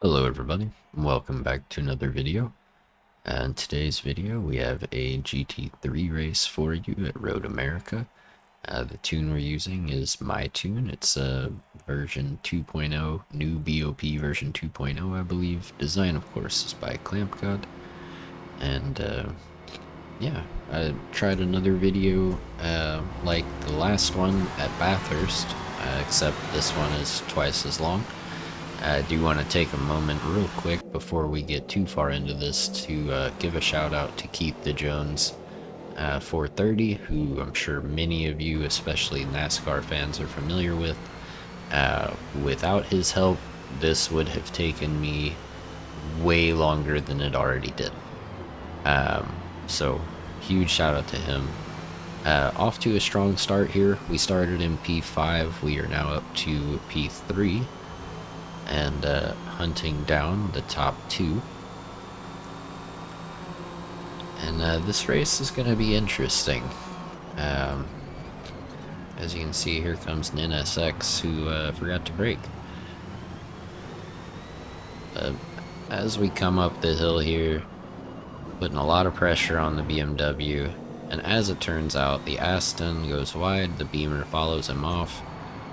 Hello everybody, welcome back to another video. In today's video we have a GT3 race for you at Road America. The tune we're using is my tune. It's version 2.0, new BOP version 2.0 I believe. Design of course is by Clamp God. And yeah, I tried another video like the last one at Bathurst, except this one is twice as long. I do want to take a moment real quick before we get too far into this to give a shout out to Keith the Jones 430, who I'm sure many of you, especially NASCAR fans, are familiar with. Without his help, this would have taken me way longer than it already did. So huge shout out to him. Off to a strong start here. We started in P5, we are now up to P3. And hunting down the top two. And this race is going to be interesting. As you can see, here comes an NSX who forgot to brake. As we come up the hill here, putting a lot of pressure on the BMW, and as it turns out, the Aston goes wide, the Beamer follows him off.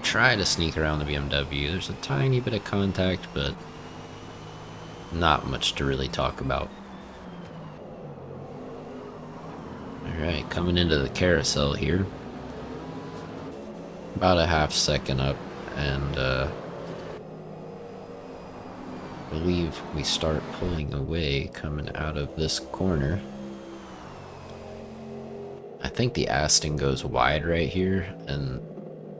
Try to sneak around the BMW. There's a tiny bit of contact, but not much to really talk about. Alright, coming into the carousel here. About a half second up, and I believe we start pulling away coming out of this corner. I think the Aston goes wide right here, and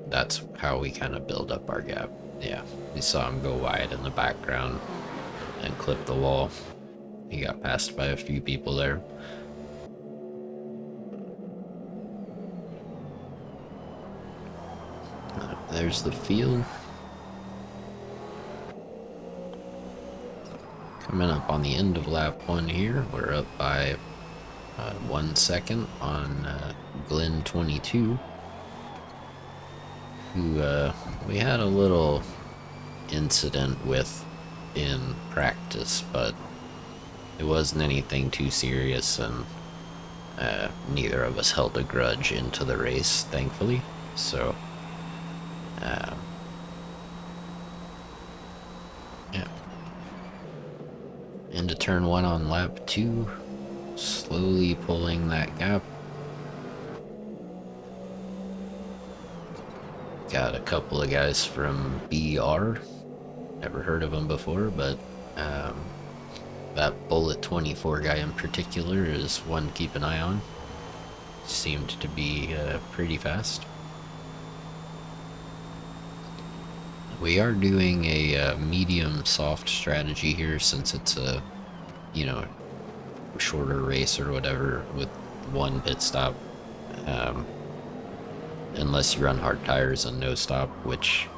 that's how we kind of build up our gap. Yeah, we saw him go wide in the background and clip the wall. He got passed by a few people there. There's the field. Coming up on the end of lap 1 here, we're up by 1 second on Glenn 22. Who we had a little incident with in practice, but it wasn't anything too serious, and neither of us held a grudge into the race, thankfully. So yeah, into turn 1 on lap 2, slowly pulling that gap. Got a couple of guys from BR, never heard of them before, but that Bullet 24 guy in particular is one to keep an eye on. Seemed to be pretty fast. We are doing a medium soft strategy here, since it's a, you know, shorter race or whatever with one pit stop. Unless you run hard tires and no stop, which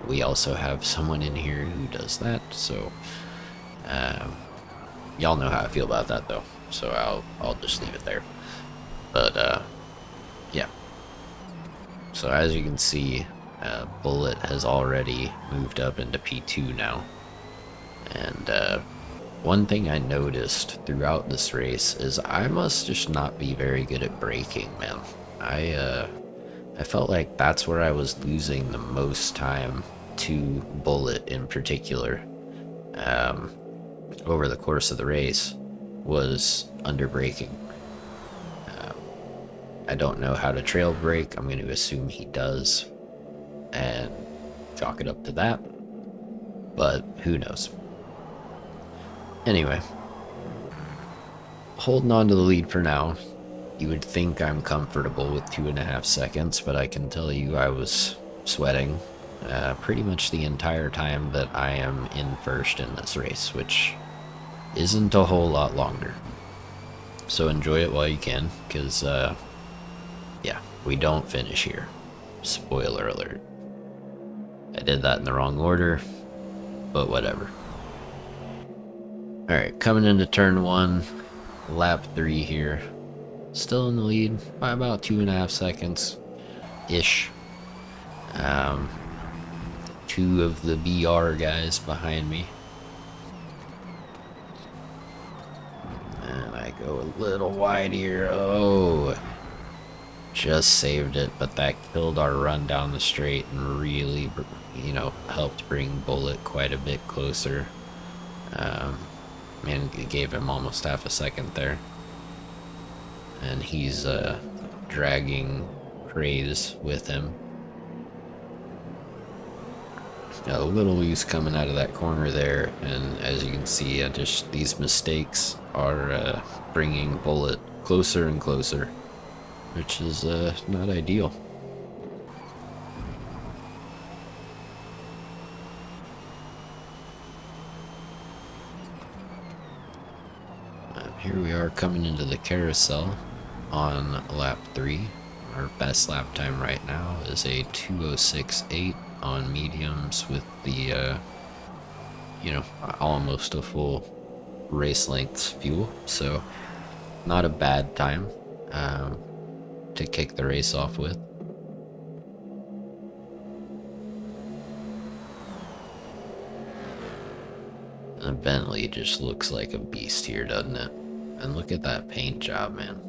we also have someone in here who does that, so y'all know how I feel about that though, so I'll just leave it there. But yeah, so as you can see, Bullet has already moved up into P2 now, and one thing I noticed throughout this race is I must just not be very good at braking, man. I felt like that's where I was losing the most time to Bullet in particular, over the course of the race, was under braking. I don't know how to trail brake. I'm going to assume he does and chalk it up to that, but who knows. Anyway, holding on to the lead for now. You would think I'm comfortable with 2.5 seconds, but I can tell you I was sweating pretty much the entire time that I am in first in this race, which isn't a whole lot longer. So enjoy it while you can, because yeah, we don't finish here. Spoiler alert. I did that in the wrong order, but whatever. Alright, coming into turn 1, lap 3 here. Still in the lead by about 2.5 seconds ish. two of the BR guys behind me. And I go a little wide here. Oh, just saved it, but that killed our run down the straight and really, you know, helped bring Bullet quite a bit closer. And it gave him almost half a second there. And he's dragging Craze with him. A little loose coming out of that corner there, and as you can see, just these mistakes are bringing Bullet closer and closer, which is not ideal. Here we are coming into the carousel on lap 3. Our best lap time right now is a 2:06.8 on mediums with the, you know, almost a full race length fuel. So not a bad time to kick the race off with. The Bentley just looks like a beast here, doesn't it? And look at that paint job, man.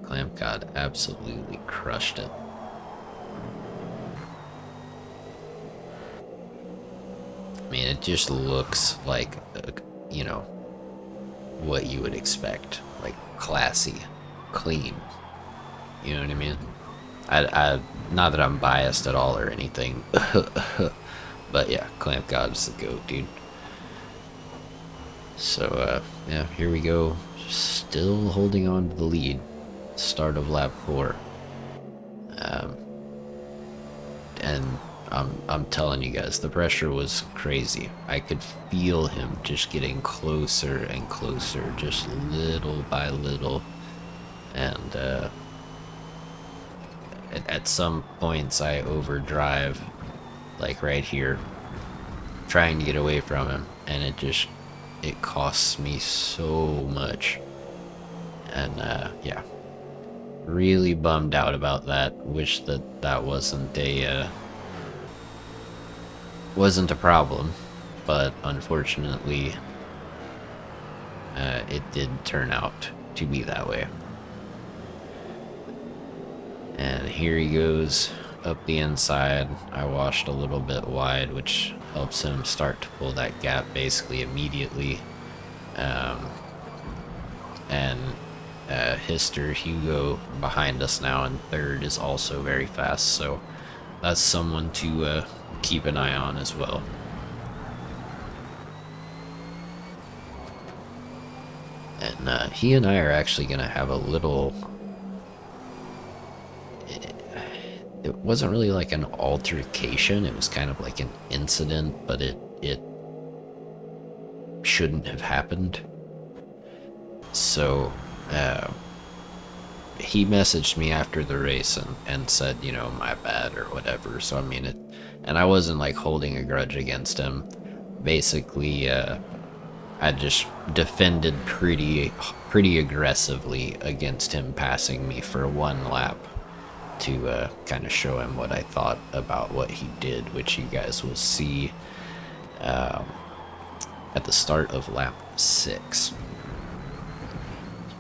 Clamp God absolutely crushed it. I mean, it just looks like, you know, what you would expect. Like, classy, clean. You know what I mean? I not that I'm biased at all or anything. But yeah, Clamp God is the GOAT, dude. So, yeah, here we go. Still holding on to the lead. Start of lap 4. And I'm telling you guys, the pressure was crazy. I could feel him just getting closer and closer, just little by little. And at some points I overdrive, like right here, trying to get away from him, and it costs me so much. And yeah, really bummed out about that. Wish that wasn't a problem, but unfortunately it did turn out to be that way. And here he goes up the inside. I washed a little bit wide, which helps him start to pull that gap basically immediately. And Hister Hugo behind us now in third is also very fast, so that's someone to keep an eye on as well. And he and I are actually going to have a little... It wasn't really like an altercation, it was kind of like an incident, but it shouldn't have happened. So he messaged me after the race and said, you know, my bad or whatever. So I mean, and I wasn't like holding a grudge against him. Basically, I just defended pretty aggressively against him passing me for one lap to kind of show him what I thought about what he did, which you guys will see at the start of lap 6.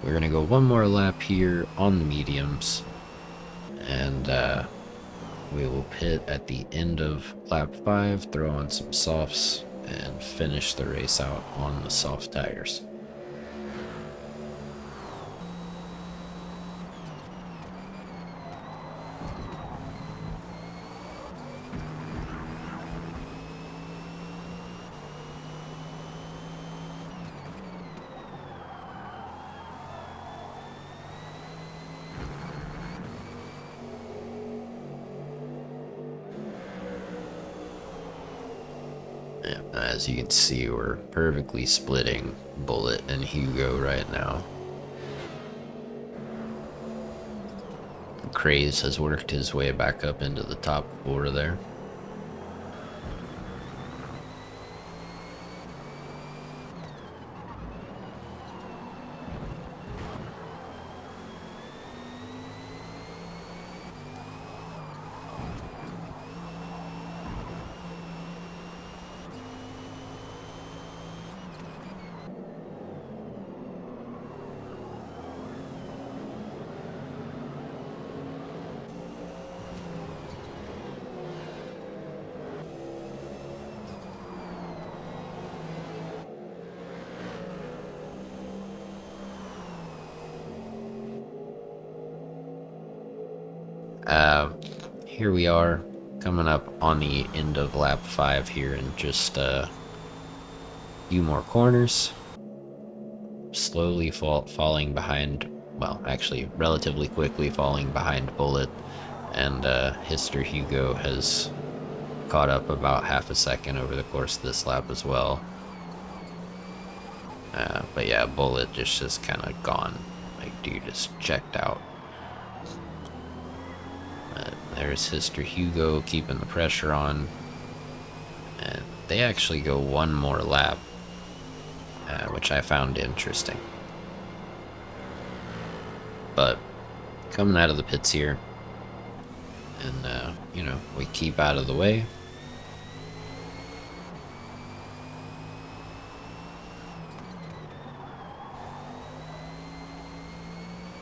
We're gonna go one more lap here on the mediums, and we will pit at the end of lap 5, throw on some softs, and finish the race out on the soft tires. As you can see, we're perfectly splitting Bullet and Hugo right now. Craze has worked his way back up into the top 4 there. Here we are, coming up on the end of lap 5 here in just a few more corners. Slowly falling behind, well, actually relatively quickly falling behind Bullet, and Hister Hugo has caught up about half a second over the course of this lap as well. But yeah, Bullet just kind of gone. Like, dude just checked out. There's Hister Hugo keeping the pressure on. And they actually go one more lap, which I found interesting. But coming out of the pits here, and you know, we keep out of the way.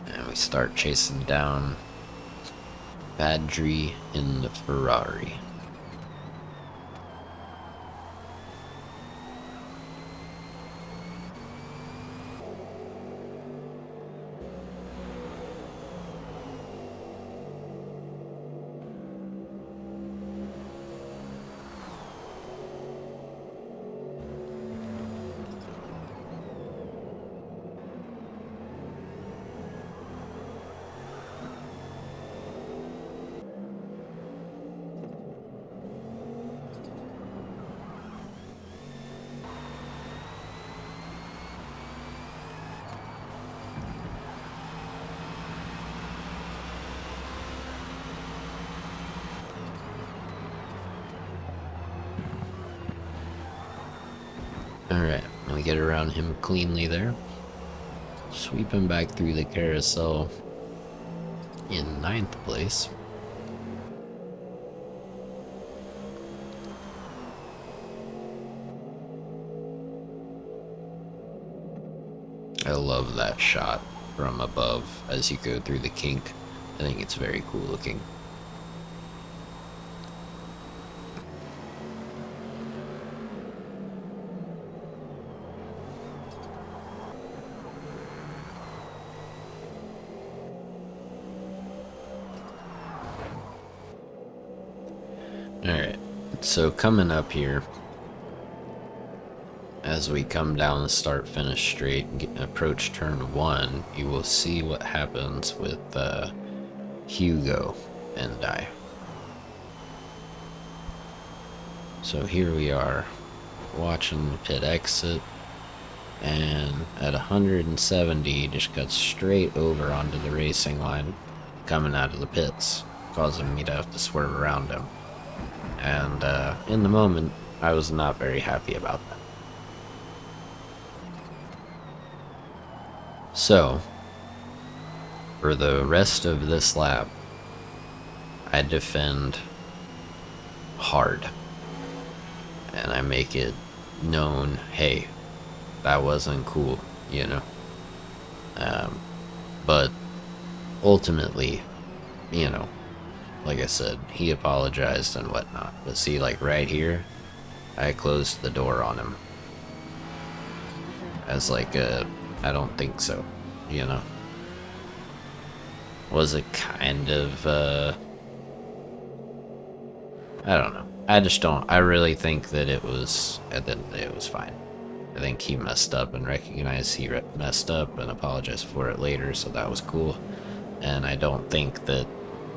And we start chasing down Badri in the Ferrari. Alright, we get around him cleanly there. Sweep him back through the carousel in 9th place. I love that shot from above as you go through the kink. I think it's very cool looking. Alright, so coming up here, as we come down the start-finish straight and approach turn 1, you will see what happens with Hugo and I. So here we are, watching the pit exit, and at 170, just got straight over onto the racing line, coming out of the pits, causing me to have to swerve around him. And in the moment, I was not very happy about that. So, for the rest of this lap, I defend hard. And I make it known, hey, that wasn't cool, you know? But ultimately, you know, like I said, he apologized and whatnot. But see, like right here, I closed the door on him. As like a, I don't think so, you know? Was it kind of, I don't know. I just don't, I really think that it was, at the end of the day, it was fine. I think he messed up and recognized he messed up and apologized for it later, so that was cool. And I don't think that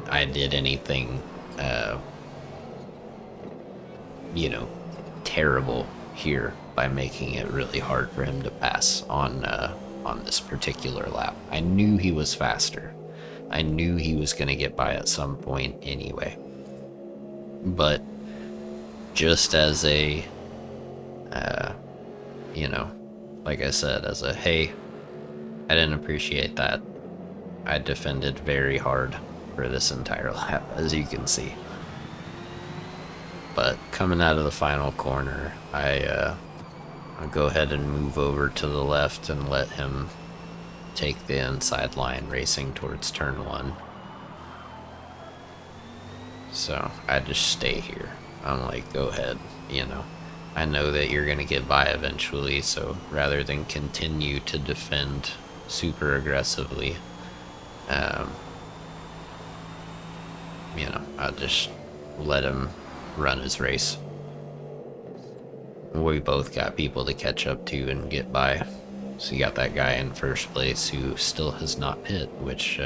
I did anything, you know, terrible here by making it really hard for him to pass on this particular lap. I knew he was faster. I knew he was going to get by at some point anyway. But just as a, you know, like I said, as a, hey, I didn't appreciate that. I defended very hard for this entire lap, as you can see. But coming out of the final corner, I'll go ahead and move over to the left and let him take the inside line racing towards turn 1. So I just stay here. I'm like, go ahead, you know. I know that you're gonna get by eventually, so rather than continue to defend super aggressively, you know, I'll just let him run his race. We both got people to catch up to and get by. So you got that guy in first place who still has not pit, which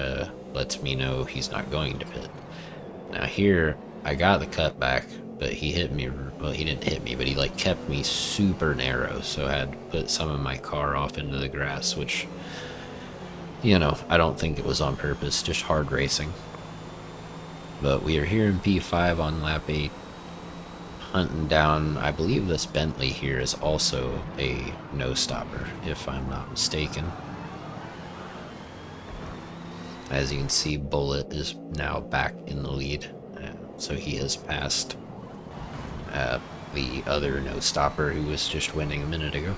lets me know he's not going to pit. Now here, I got the cutback, but he hit me. Well, he didn't hit me, but he like kept me super narrow, so I had to put some of my car off into the grass, which, you know, I don't think it was on purpose, just hard racing. But we are here in P5 on lap 8, hunting down, I believe this Bentley here is also a no-stopper, if I'm not mistaken. As you can see, Bullet is now back in the lead, so he has passed the other no-stopper who was just winning a minute ago.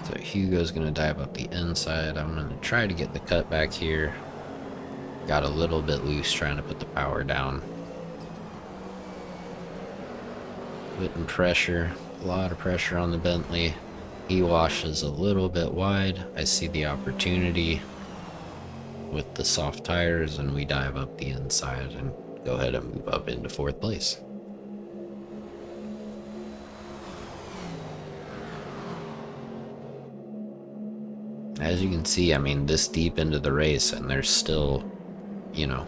So Hugo's going to dive up the inside. I'm going to try to get the cutback here. Got a little bit loose trying to put the power down. Putting pressure, a lot of pressure on the Bentley. He washes a little bit wide. I see the opportunity with the soft tires, and we dive up the inside and go ahead and move up into 4th place. As you can see, I mean, this deep into the race, and there's still, you know,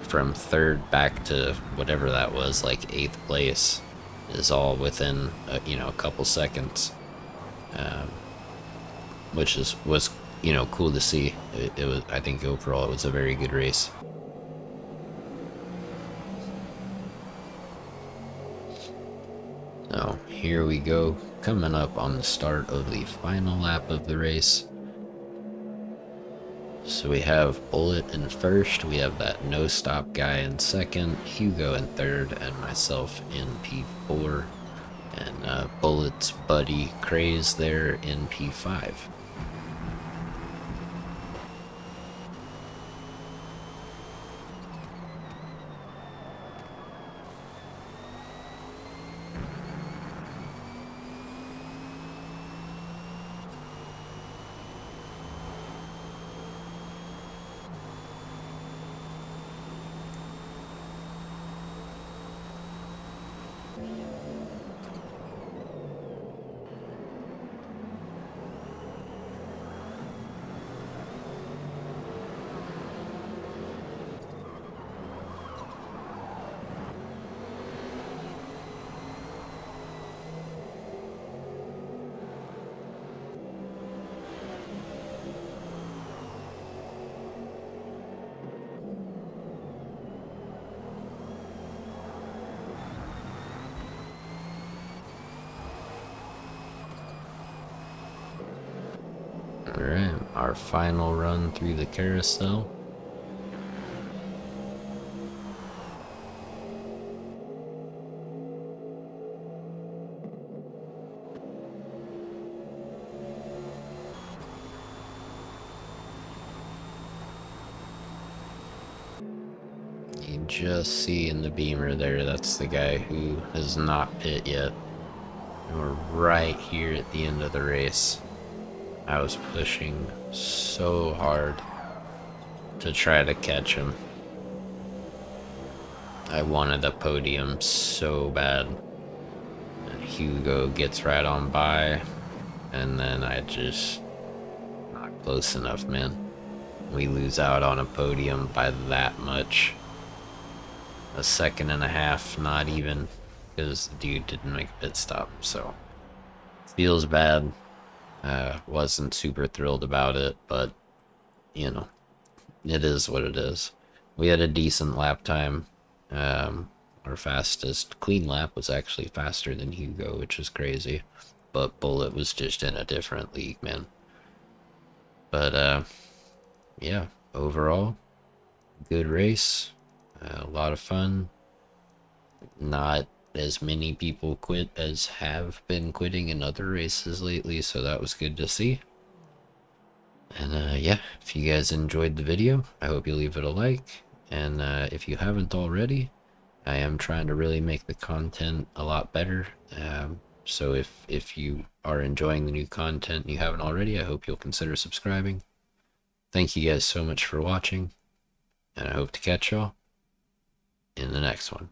from 3rd back to whatever that was, like 8th place, is all within, you know, a couple seconds, which was, you know, cool to see. It was, I think overall it was a very good race. So here we go, coming up on the start of the final lap of the race. So we have Bullet in first, we have that no-stop guy in second, Hugo in third, and myself in P4, and Bullet's buddy Craze there in P5. Alright, our final run through the carousel. You just see in the beamer there, that's the guy who has not pit yet. And we're right here at the end of the race. I was pushing so hard to try to catch him. I wanted the podium so bad. And Hugo gets right on by, and then I just not close enough, man. We lose out on a podium by that much. A second and a half, not even, because the dude didn't make a pit stop, so feels bad. Wasn't super thrilled about it, but you know, it is what it is. We had a decent lap time. Our fastest clean lap was actually faster than Hugo, which is crazy, but Bullet was just in a different league, man. But yeah, overall good race, a lot of fun. Not as many people quit as have been quitting in other races lately, so that was good to see. And yeah, if you guys enjoyed the video, I hope you leave it a like, and if you haven't already, I am trying to really make the content a lot better. So if you are enjoying the new content and you haven't already, I hope you'll consider subscribing. Thank you guys so much for watching, and I hope to catch y'all in the next one.